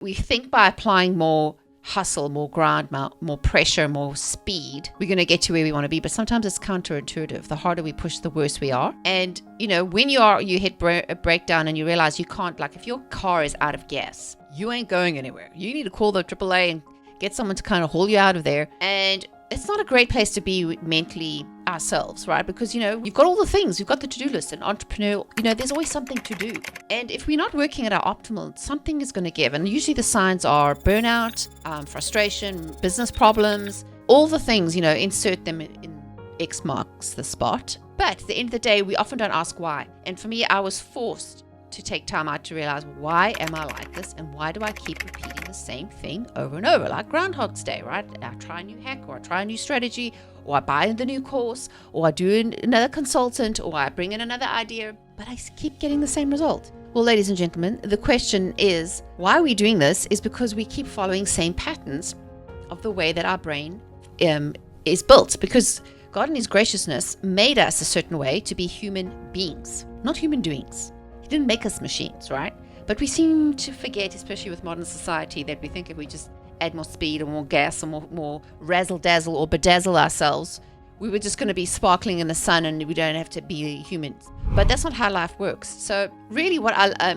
we think by applying more hustle, more grind, more pressure, more speed, we're going to get to where we want to be. But sometimes it's counterintuitive. The harder we push, the worse we are. And, when you hit a breakdown and you realize you can't, like if your car is out of gas, you ain't going anywhere. You need to call the AAA and get someone to kind of haul you out of there. And it's not a great place to be mentally ourselves, right? Because, you've got all the things. You've got the to-do list. An entrepreneur, there's always something to do. And if we're not working at our optimal, something is going to give. And usually the signs are burnout, frustration, business problems, all the things, insert them in X marks the spot. But at the end of the day, we often don't ask why. And for me, I was forced to take time out to realize, why am I like this, and why do I keep repeating the same thing over and over, like Groundhog's Day, right? I try a new hack, or I try a new strategy, or I buy the new course, or I do another consultant, or I bring in another idea, but I keep getting the same result. Well, ladies and gentlemen, the question is, why are we doing this? Is because we keep following same patterns of the way that our brain is built, because God in his graciousness made us a certain way to be human beings, not human doings. Didn't make us machines, right? But we seem to forget, especially with modern society, that we think if we just add more speed or more gas or more razzle dazzle or bedazzle ourselves, we were just going to be sparkling in the sun and we don't have to be humans. But that's not how life works. So really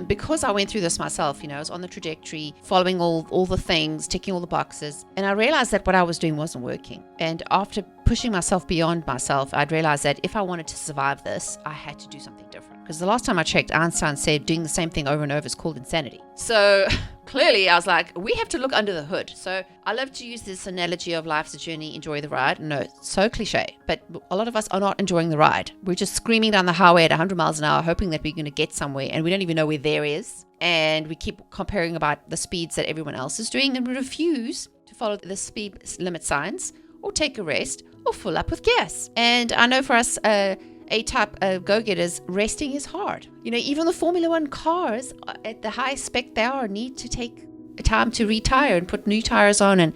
because I went through this myself, I was on the trajectory, following all the things, ticking all the boxes. And I realized that what I was doing wasn't working. And after pushing myself beyond myself, I'd realized that if I wanted to survive this, I had to do something different. Because the last time I checked, Einstein said doing the same thing over and over is called insanity. So clearly I was like, we have to look under the hood. So I love to use this analogy of life's a journey, enjoy the ride. No, it's so cliche, but a lot of us are not enjoying the ride. We're just screaming down the highway at 100 miles an hour, hoping that we're going to get somewhere, and we don't even know where there is. And we keep comparing about the speeds that everyone else is doing, and we refuse to follow the speed limit signs or take a rest or fill up with gas. And I know for us, A-type go-getters, resting is hard. Even the Formula One cars at the high spec they are need to take time to retire and put new tires on and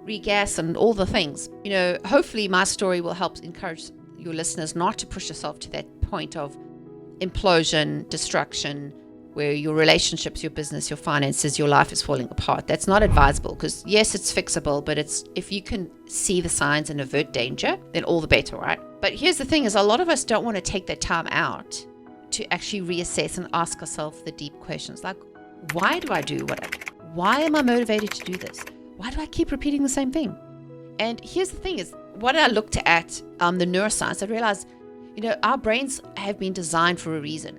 regas and all the things. Hopefully my story will help encourage your listeners not to push yourself to that point of implosion, destruction, where your relationships, your business, your finances, your life is falling apart. That's not advisable, because yes, it's fixable, but if you can see the signs and avert danger, then all the better, right? But here's the thing is, a lot of us don't want to take that time out to actually reassess and ask ourselves the deep questions, like, why do I do what I do? Why am I motivated to do this? Why do I keep repeating the same thing? And here's the thing is, what I looked at the neuroscience, I realized, our brains have been designed for a reason.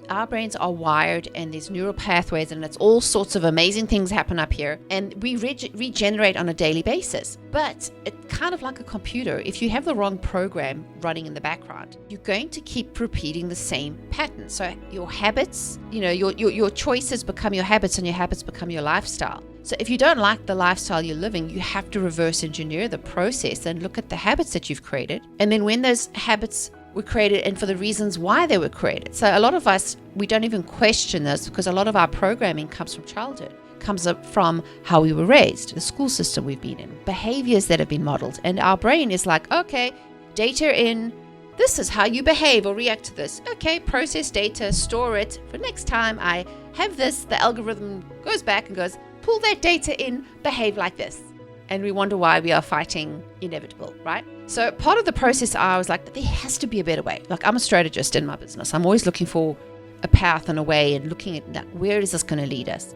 Our brains are wired, and there's neural pathways, and it's all sorts of amazing things happen up here, and we regenerate on a daily basis. But it's kind of like a computer. If you have the wrong program running in the background, you're going to keep repeating the same pattern. So your habits, your choices become your habits, and your habits become your lifestyle. So if you don't like the lifestyle you're living, you have to reverse engineer the process and look at the habits that you've created. And then when those habits were created and for the reasons why they were created. So a lot of us, we don't even question this, because a lot of our programming comes from childhood, comes up from how we were raised, the school system we've been in, behaviors that have been modeled. And our brain is like, okay, data in, this is how you behave or react to this. Okay, process data, store it. For next time I have this, the algorithm goes back and goes, pull that data in, behave like this. And we wonder why we are fighting inevitable, right? So part of the process, I was like, there has to be a better way. Like, I'm a strategist in my business. I'm always looking for a path and a way and looking at where is this going to lead us.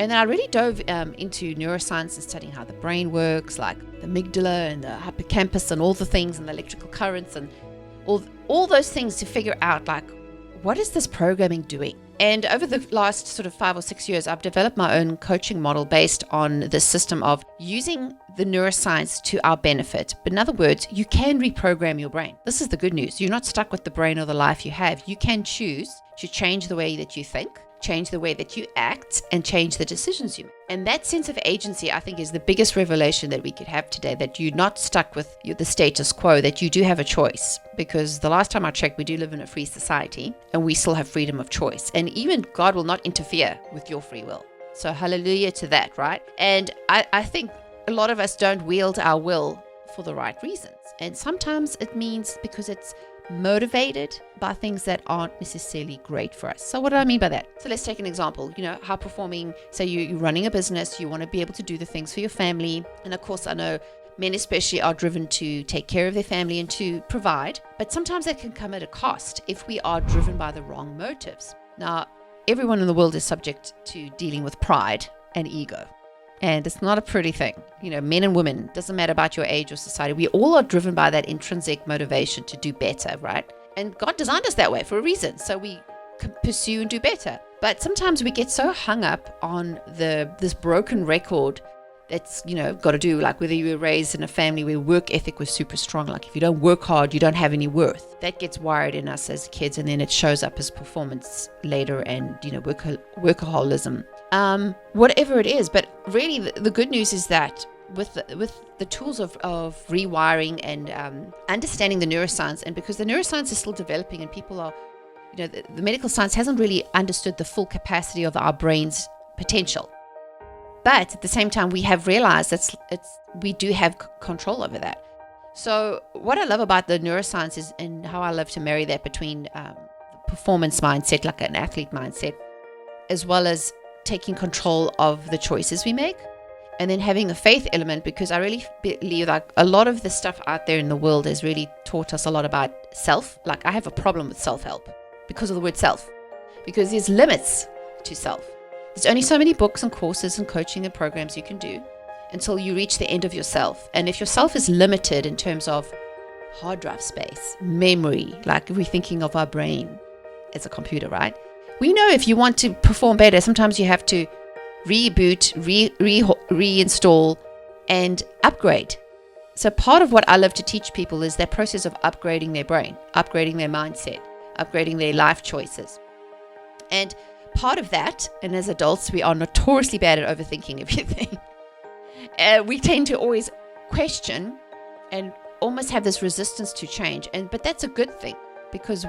And then I really dove into neuroscience and studying how the brain works, like the amygdala and the hippocampus and all the things and the electrical currents and all those things to figure out, like, what is this programming doing? And over the last sort of 5 or 6 years, I've developed my own coaching model based on the system of using the neuroscience to our benefit. But in other words, you can reprogram your brain. This is the good news. You're not stuck with the brain or the life you have. You can choose to change the way that you think, change the way that you act, and change the decisions you make. And that sense of agency, I think, is the biggest revelation that we could have today, that you're not stuck with the status quo, that you do have a choice. Because the last time I checked, we do live in a free society, and we still have freedom of choice. And even God will not interfere with your free will. So hallelujah to that, right? And I think a lot of us don't wield our will for the right reasons. And sometimes it means because it's motivated by things that aren't necessarily great for us. So what do I mean by that? So let's take an example. High performing, say you're running a business, you want to be able to do the things for your family. And of course, I know men especially are driven to take care of their family and to provide, but sometimes that can come at a cost if we are driven by the wrong motives. Now, everyone in the world is subject to dealing with pride and ego. And it's not a pretty thing. Men and women, doesn't matter about your age or society. We all are driven by that intrinsic motivation to do better, right? And God designed us that way for a reason. So we can pursue and do better. But sometimes we get so hung up on this broken record that's, got to do, like whether you were raised in a family where work ethic was super strong. Like if you don't work hard, you don't have any worth. That gets wired in us as kids, and then it shows up as performance later and, workaholism. Whatever it is. But really the good news is that with the tools of rewiring and understanding the neuroscience, and because the neuroscience is still developing and people are, the medical science hasn't really understood the full capacity of our brain's potential. But at the same time, we have realized that we do have control over that. So what I love about the neuroscience is, and how I love to marry that between the performance mindset, like an athlete mindset, as well as taking control of the choices we make, and then having a faith element, because I really believe like a lot of the stuff out there in the world has really taught us a lot about self. Like I have a problem with self-help because of the word self, because there's limits to self. There's only so many books and courses and coaching and programs you can do until you reach the end of yourself. And if your self is limited in terms of hard drive space, memory, like we're thinking of our brain as a computer, right? We know if you want to perform better, sometimes you have to reboot, reinstall, and upgrade. So part of what I love to teach people is that process of upgrading their brain, upgrading their mindset, upgrading their life choices. And part of that, and as adults, we are notoriously bad at overthinking everything. We tend to always question and almost have this resistance to change. But that's a good thing, because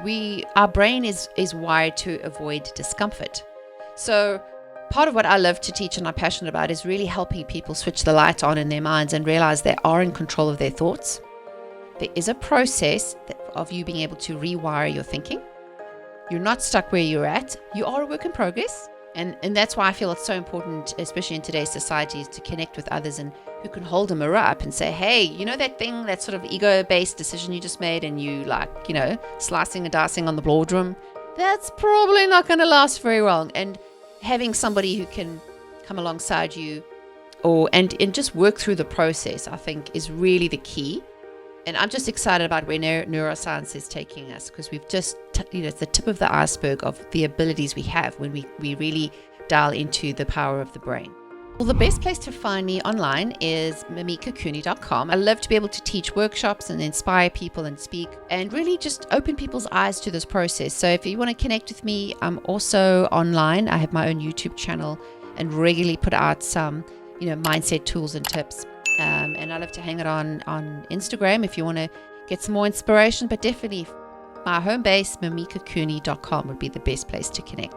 our brain is wired to avoid discomfort. So part of what I love to teach and I'm passionate about is really helping people switch the light on in their minds and realize they are in control of their thoughts. There is a process of you being able to rewire your thinking. You're not stuck where you're at. You are a work in progress. And that's why I feel it's so important, especially in today's society, is to connect with others and who can hold a mirror up and say, hey, that thing, that sort of ego-based decision you just made, and you slicing and dicing on the boardroom, that's probably not going to last very long. And having somebody who can come alongside you and just work through the process, I think, is really the key. And I'm just excited about where neuroscience is taking us, because we've just, it's the tip of the iceberg of the abilities we have when we really dial into the power of the brain. Well, the best place to find me online is mamikacooney.com. I love to be able to teach workshops and inspire people and speak and really just open people's eyes to this process. So if you want to connect with me, I'm also online. I have my own YouTube channel and regularly put out some, mindset tools and tips. And I love to hang it on Instagram if you want to get some more inspiration. But definitely my home base, mamikacooney.com, would be the best place to connect.